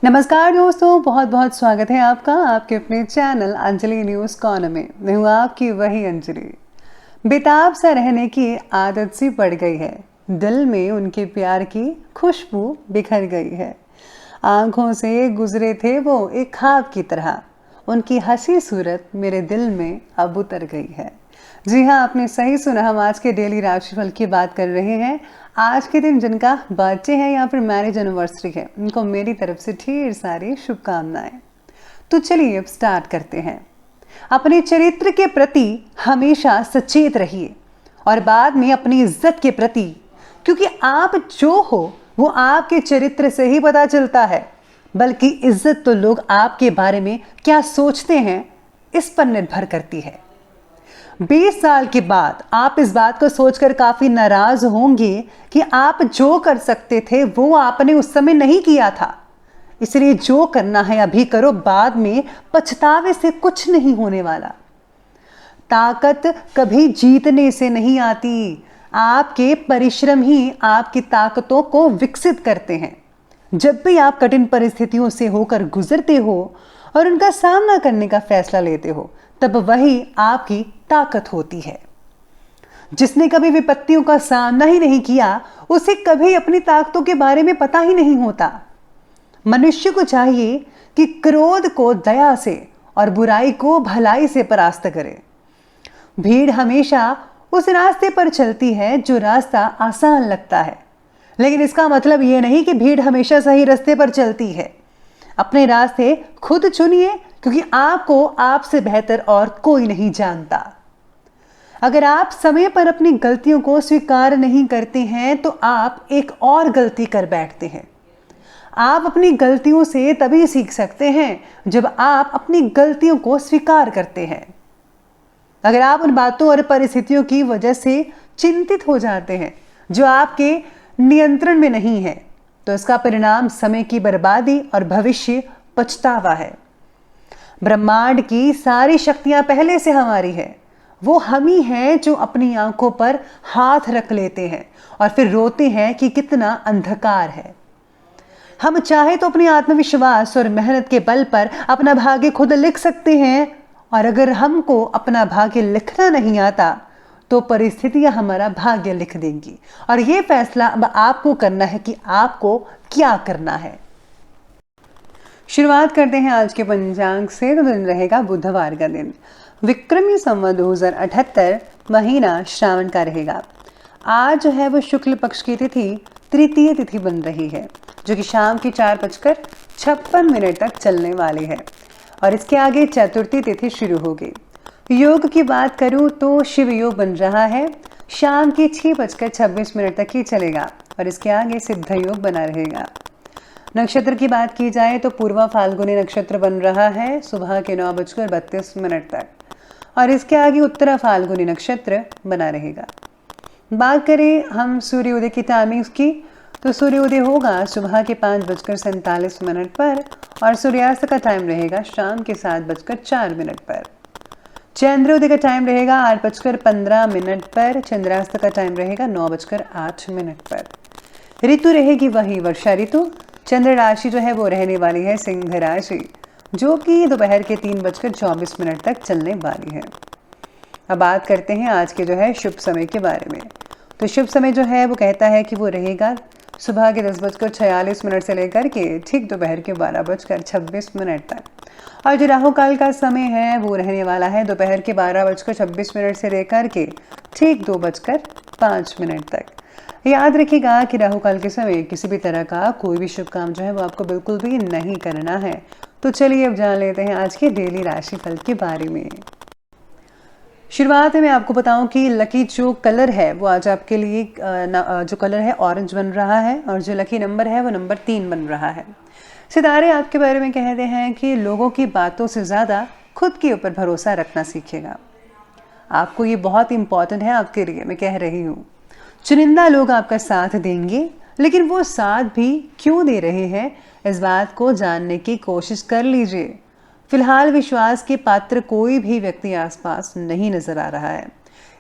नमस्कार दोस्तों, बहुत बहुत स्वागत है आपका आपके अपने चैनल अंजलि न्यूज़ कॉर्नर में। मैं हूँ आपकी वही अंजलि। बेताब सा रहने की आदत सी पड़ गई है, दिल में उनके प्यार की खुशबू बिखर गई है। आंखों से गुजरे थे वो एक ख्वाब की तरह, उनकी हंसी सूरत मेरे दिल में अब उतर गई है। जी हाँ, आपने सही सुना, हम आज के डेली राशिफल की बात कर रहे हैं। आज के दिन जिनका बर्थडे है या फिर मैरिज एनिवर्सरी है, उनको मेरी तरफ से ढेर सारी शुभकामनाएं। तो चलिए अब स्टार्ट करते हैं। अपने चरित्र के प्रति हमेशा सचेत रहिए और बाद में अपनी इज्जत के प्रति, क्योंकि आप जो हो वो आपके चरित्र से ही पता चलता है, बल्कि इज्जत तो लोग आपके बारे में क्या सोचते हैं इस पर निर्भर करती है। 20 साल के बाद आप इस बात को सोचकर काफी नाराज होंगे कि आप जो कर सकते थे वो आपने उस समय नहीं किया था। इसलिए जो करना है अभी करो, बाद में पछतावे से कुछ नहीं होने वाला। ताकत कभी जीतने से नहीं आती, आपके परिश्रम ही आपकी ताकतों को विकसित करते हैं। जब भी आप कठिन परिस्थितियों से होकर गुजरते हो और उनका सामना करने का फैसला लेते हो, तब वही आपकी ताकत होती है। जिसने कभी विपत्तियों का सामना ही नहीं किया, उसे कभी अपनी ताकतों के बारे में पता ही नहीं होता। मनुष्य को चाहिए कि क्रोध को दया से और बुराई को भलाई से परास्त करे। भीड़ हमेशा उस रास्ते पर चलती है जो रास्ता आसान लगता है, लेकिन इसका मतलब यह नहीं कि भीड़ हमेशा सही रास्ते पर चलती है। अपने रास्ते खुद चुनिए, क्योंकि आपको आपसे बेहतर और कोई नहीं जानता। अगर आप समय पर अपनी गलतियों को स्वीकार नहीं करते हैं तो आप एक और गलती कर बैठते हैं। आप अपनी गलतियों से तभी सीख सकते हैं जब आप अपनी गलतियों को स्वीकार करते हैं। अगर आप उन बातों और परिस्थितियों की वजह से चिंतित हो जाते हैं जो आपके नियंत्रण में नहीं है, तो इसका परिणाम समय की बर्बादी और भविष्य पछतावा है। ब्रह्मांड की सारी शक्तियां पहले से हमारी है। वो हम ही हैं जो अपनी आंखों पर हाथ रख लेते हैं और फिर रोते हैं कि कितना अंधकार है। हम चाहे तो अपनी आत्मविश्वास और मेहनत के बल पर अपना भाग्य खुद लिख सकते हैं, और अगर हमको अपना भाग्य लिखना नहीं आता तो परिस्थितियां हमारा भाग्य लिख देंगी। और ये फैसला अब आपको करना है कि आपको क्या करना है। शुरुआत करते हैं आज के पंचांग से। तो दिन रहेगा बुधवार का दिन, विक्रमी संवत 2078, महीना श्रावण का रहेगा। आज जो है वो शुक्ल पक्ष की तिथि तृतीय तिथि बन रही है, जो कि शाम की 4:56 तक चलने वाली है, और इसके आगे चतुर्थी तिथि शुरू होगी। योग की बात करूं तो शिव योग बन रहा है, शाम की 6:26 तक ही चलेगा, और इसके आगे सिद्ध योग बना रहेगा। नक्षत्र की बात की जाए तो पूर्वा फाल्गुनी नक्षत्र बन रहा है सुबह के 9:32 तक, और इसके आगे उत्तरा फाल्गुनी नक्षत्र बना रहेगा। बात करें हम सूर्योदय की टाइमिंग्स की, तो सूर्योदय होगा सुबह के 5:47 पर, और सूर्यास्त का टाइम रहेगा शाम के 7:04 पर। चंद्रोदय का टाइम रहेगा 8:15 पर, चंद्रास्त का टाइम रहेगा 9:08 पर। ऋतु रहेगी वही वर्षा ऋतु। चंद्र राशि जो है वो रहने वाली है सिंह राशि, जो कि दोपहर के 3:24 तक चलने वाली है। अब बात करते हैं आज के जो है शुभ समय के बारे में। तो शुभ समय जो है वो कहता है कि वो रहेगा सुबह के 10:46 से लेकर के ठीक दोपहर के 12:26 तक, और जो राहु काल का समय है वो रहने वाला है दोपहर के 12:26 से लेकर के ठीक 2:05 तक। याद रखिएगा कि राहु काल के समय किसी भी तरह का कोई भी शुभ काम जो है वो आपको बिल्कुल भी नहीं करना है। तो चलिए अब जान लेते हैं आज के डेली राशिफल के बारे में। शुरुआत में आपको बताऊं कि लकी जो कलर है वो आज आपके लिए जो कलर है ऑरेंज बन रहा है, और जो लकी नंबर है वो नंबर 3 बन रहा है। सितारे आपके बारे में कहते हैं कि लोगों की बातों से ज़्यादा खुद के ऊपर भरोसा रखना सीखिएगा। आपको ये बहुत इंपॉर्टेंट है आपके लिए, मैं कह रही हूँ। चुनिंदा लोग आपका साथ देंगे, लेकिन वो साथ भी क्यों दे रहे हैं इस बात को जानने की कोशिश कर लीजिए। फिलहाल विश्वास के पात्र कोई भी व्यक्ति आसपास नहीं नजर आ रहा है,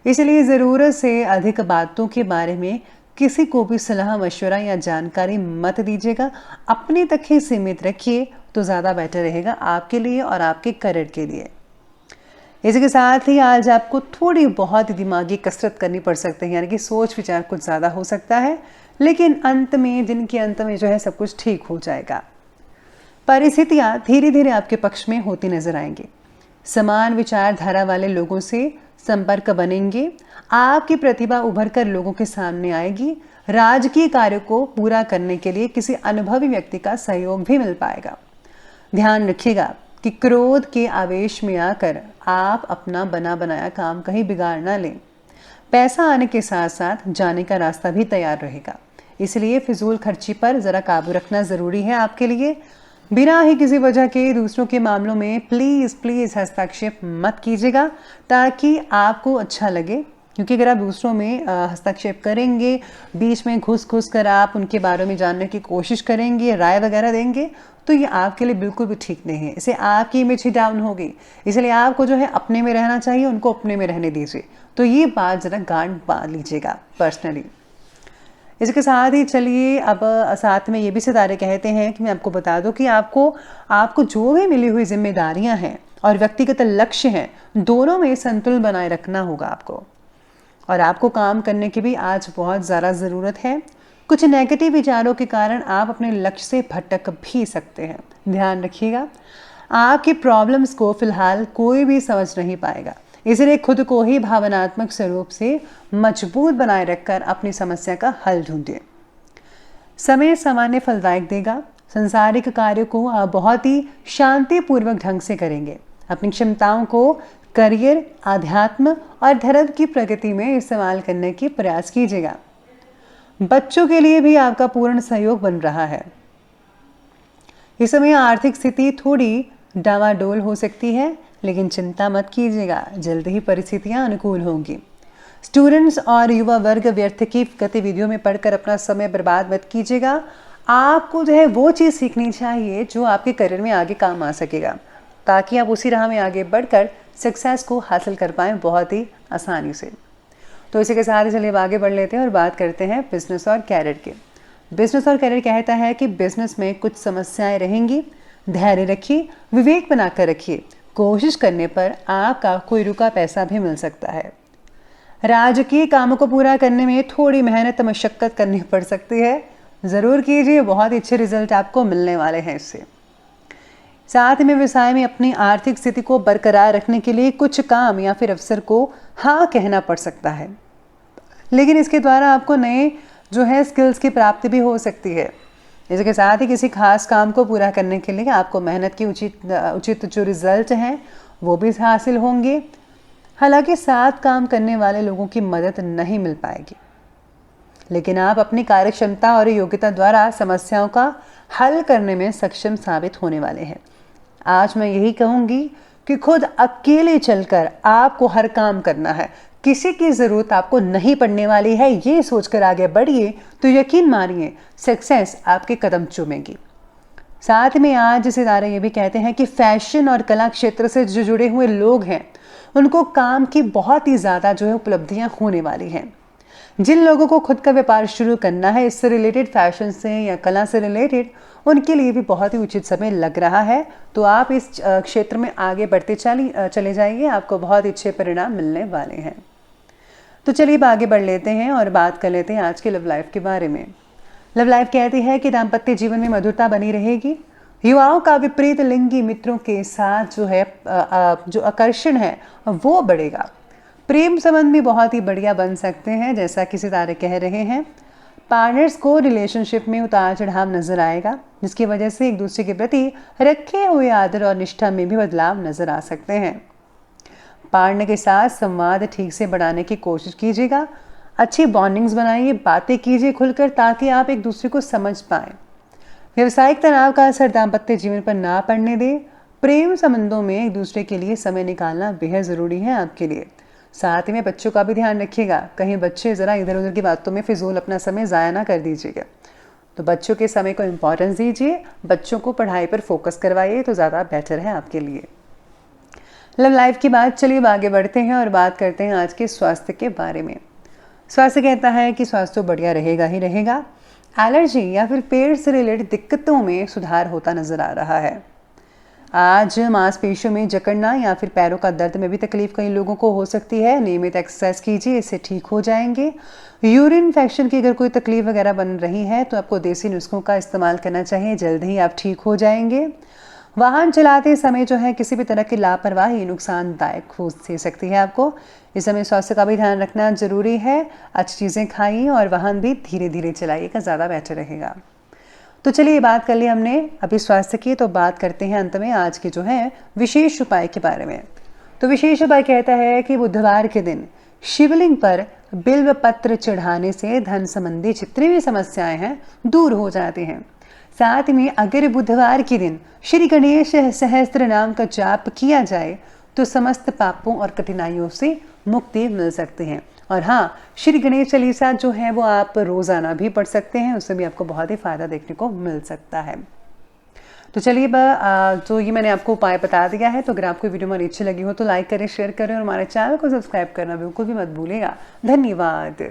इसलिए ज़रूरत से अधिक बातों के बारे में किसी को भी सलाह मशवरा या जानकारी मत दीजिएगा, अपने तक ही सीमित रखिए तो ज़्यादा बेटर रहेगा आपके लिए और आपके करियर के लिए। इसी के साथ ही आज आपको थोड़ी बहुत दिमागी कसरत करनी पड़ सकती है, यानी कि सोच विचार कुछ ज़्यादा हो सकता है, लेकिन दिन के अंत में जो है सब कुछ ठीक हो जाएगा। परिस्थितियाँ धीरे धीरे आपके पक्ष में होती नजर आएंगी। समान विचारधारा वाले लोगों से संपर्क बनेंगे, आपकी प्रतिभा उभर कर लोगों के सामने आएगी। राजकीय कार्य को पूरा करने के लिए किसी अनुभवी व्यक्ति का सहयोग भी मिल पाएगा। ध्यान रखिएगा कि क्रोध के आवेश में आकर आप अपना बना बनाया काम कहीं बिगाड़ ना लें। पैसा आने के साथ साथ जाने का रास्ता भी तैयार रहेगा, इसलिए फिजूल खर्ची पर ज़रा काबू रखना ज़रूरी है आपके लिए। बिना ही किसी वजह के दूसरों के मामलों में प्लीज़ हस्तक्षेप मत कीजिएगा, ताकि आपको अच्छा लगे। क्योंकि अगर आप दूसरों में हस्तक्षेप करेंगे, बीच में घुस कर आप उनके बारे में जानने की कोशिश करेंगे, राय वगैरह देंगे, तो ये आपके लिए बिल्कुल भी ठीक नहीं है। इससे आपकी इमेज ही डाउन होगी। इसलिए आपको जो है अपने में रहना चाहिए, उनको अपने में रहने दीजिए। तो ये बात ज़रा गांठ बांध लीजिएगा पर्सनली। इसके साथ ही चलिए अब साथ में ये भी सितारे कहते हैं कि मैं आपको बता दूं कि आपको जो भी मिली हुई जिम्मेदारियां हैं और व्यक्तिगत लक्ष्य हैं, दोनों में संतुलन बनाए रखना होगा आपको। और आपको काम करने की भी आज बहुत ज़्यादा ज़रूरत है। कुछ नेगेटिव विचारों के कारण आप अपने लक्ष्य से भटक भी सकते हैं। ध्यान रखिएगा, आपकी प्रॉब्लम्स को फिलहाल कोई भी समझ नहीं पाएगा, इसलिए खुद को ही भावनात्मक स्वरूप से मजबूत बनाए रखकर अपनी समस्या का हल ढूंढिए। समय सामान्य फलदायक देगा। संसारिक कार्य को आप बहुत ही शांतिपूर्वक ढंग से करेंगे। अपनी क्षमताओं को करियर, आध्यात्म और धर्म की प्रगति में इस्तेमाल करने की प्रयास कीजिएगा। बच्चों के लिए भी आपका पूर्ण सहयोग बन रहा है। इस समय आर्थिक स्थिति थोड़ी डामाडोल हो सकती है, लेकिन चिंता मत कीजिएगा, जल्द ही परिस्थितियां अनुकूल होंगी। स्टूडेंट्स और युवा वर्ग व्यर्थ की गतिविधियों में पढ़कर अपना समय बर्बाद मत कीजिएगा। आपको जो है वो चीज़ सीखनी चाहिए जो आपके करियर में आगे काम आ सकेगा, ताकि आप उसी राह में आगे बढ़कर सक्सेस को हासिल कर पाएँ बहुत ही आसानी से। तो इसी के साथ ही चलिए आगे बढ़ लेते हैं और बात करते हैं बिजनेस और कैरियर के। बिजनेस और कैरियर कहता है कि बिजनेस में कुछ समस्याएं रहेंगी। धैर्य रखिए, विवेक बनाकर रखिए। कोशिश करने पर आपका कोई रुका पैसा भी मिल सकता है। राजकीय कामों को पूरा करने में थोड़ी मेहनत मशक्कत करनी पड़ सकती है, ज़रूर कीजिए, बहुत अच्छे रिजल्ट आपको मिलने वाले हैं इससे। साथ में व्यवसाय में अपनी आर्थिक स्थिति को बरकरार रखने के लिए कुछ काम या फिर अवसर को हाँ कहना पड़ सकता है, लेकिन इसके द्वारा आपको नए जो है स्किल्स की प्राप्ति भी हो सकती है। इसके साथ ही किसी खास काम को पूरा करने के लिए आपको मेहनत की उचित जो रिजल्ट हैं वो भी हासिल होंगे। हालांकि साथ काम करने वाले लोगों की मदद नहीं मिल पाएगी, लेकिन आप अपनी कार्यक्षमता और योग्यता द्वारा समस्याओं का हल करने में सक्षम साबित होने वाले हैं। आज मैं यही कहूँगी कि खुद अकेले चलकर आपको हर काम करना है, किसी की ज़रूरत आपको नहीं पड़ने वाली है। ये सोचकर आगे बढ़िए तो यकीन मानिए सक्सेस आपके कदम चूमेगी। साथ में आज सितारे ये भी कहते हैं कि फैशन और कला क्षेत्र से जो जुड़े हुए लोग हैं उनको काम की बहुत ही ज़्यादा जो है उपलब्धियाँ होने वाली हैं। जिन लोगों को खुद का व्यापार शुरू करना है, इससे रिलेटेड, फैशन से या कला से रिलेटेड, उनके लिए भी बहुत ही उचित समय लग रहा है। तो आप इस क्षेत्र में आगे बढ़ते चले जाइए, आपको बहुत अच्छे परिणाम मिलने वाले हैं। तो चलिए अब आगे बढ़ लेते हैं और बात कर लेते हैं आज के लव लाइफ के बारे में। लव लाइफ कहती है कि दाम्पत्य जीवन में मधुरता बनी रहेगी। युवाओं का विपरीत लिंगी मित्रों के साथ जो है जो आकर्षण है वो बढ़ेगा। प्रेम संबंध भी बहुत ही बढ़िया बन सकते हैं, जैसा कि सितारे कह रहे हैं। पार्टनर्स को रिलेशनशिप में उतार चढ़ाव नजर आएगा, जिसकी वजह से एक दूसरे के प्रति रखे हुए आदर और निष्ठा में भी बदलाव नजर आ सकते हैं। पार्टनर के साथ संवाद ठीक से बढ़ाने की कोशिश कीजिएगा। अच्छी बॉन्डिंग्स बनाइए, बातें कीजिए खुलकर, ताकि आप एक दूसरे को समझ पाएं। व्यवसायिक तनाव का असर दाम्पत्य जीवन पर ना पड़ने दें। प्रेम संबंधों में एक दूसरे के लिए समय निकालना बेहद ज़रूरी है आपके लिए। साथ में बच्चों का भी ध्यान रखिएगा, कहीं बच्चे ज़रा इधर उधर की बातों में फिजूल अपना समय ज़ाया ना कर दीजिएगा। तो बच्चों के समय को इम्पोर्टेंस दीजिए, बच्चों को पढ़ाई पर फोकस करवाइए तो ज़्यादा बेटर है आपके लिए। लव लाइफ की बात, चलिए आगे बढ़ते हैं और बात करते हैं आज के स्वास्थ्य के बारे में। स्वास्थ्य कहता है कि स्वास्थ्य तो बढ़िया रहेगा ही रहेगा। एलर्जी या फिर पेट से रिलेटेड दिक्कतों में सुधार होता नजर आ रहा है। आज मांसपेशियों में जकड़ना या फिर पैरों का दर्द में भी तकलीफ कई लोगों को हो सकती है। नियमित एक्सरसाइज कीजिए, इससे ठीक हो जाएंगे। यूरिन इन्फेक्शन की अगर कोई तकलीफ वगैरह बन रही है तो आपको देसी नुस्खों का इस्तेमाल करना चाहिए, जल्द ही आप ठीक हो जाएंगे। वाहन चलाते समय जो है किसी भी तरह की लापरवाही नुकसानदायक हो सकती है आपको। इस समय स्वास्थ्य का भी ध्यान रखना जरूरी है। अच्छी चीज़ें खाइए और वाहन भी धीरे धीरे चलाइएगा, ज़्यादा बेहतर रहेगा। तो चलिए बात कर ली हमने अभी स्वास्थ्य की, तो बात करते हैं अंत में आज के जो है विशेष उपाय के बारे में। तो विशेष उपाय कहता है कि बुधवार के दिन शिवलिंग पर बिल्व पत्र चढ़ाने से धन संबंधी जितनी भी समस्याएं हैं दूर हो जाती हैं। साथ में अगर बुधवार के दिन श्री गणेश सहस्त्र नाम का जाप किया जाए तो समस्त पापों और कठिनाइयों से मुक्ति मिल सकती है। और हाँ, श्री गणेश चालीसा जो है वो आप रोज़ाना भी पढ़ सकते हैं, उससे भी आपको बहुत ही फ़ायदा देखने को मिल सकता है। तो चलिए तो ये मैंने आपको उपाय बता दिया है। तो अगर आपको वीडियो हमारी अच्छी लगी हो तो लाइक करें, शेयर करें और हमारे चैनल को सब्सक्राइब करना बिल्कुल भी मत भूलिएगा। धन्यवाद।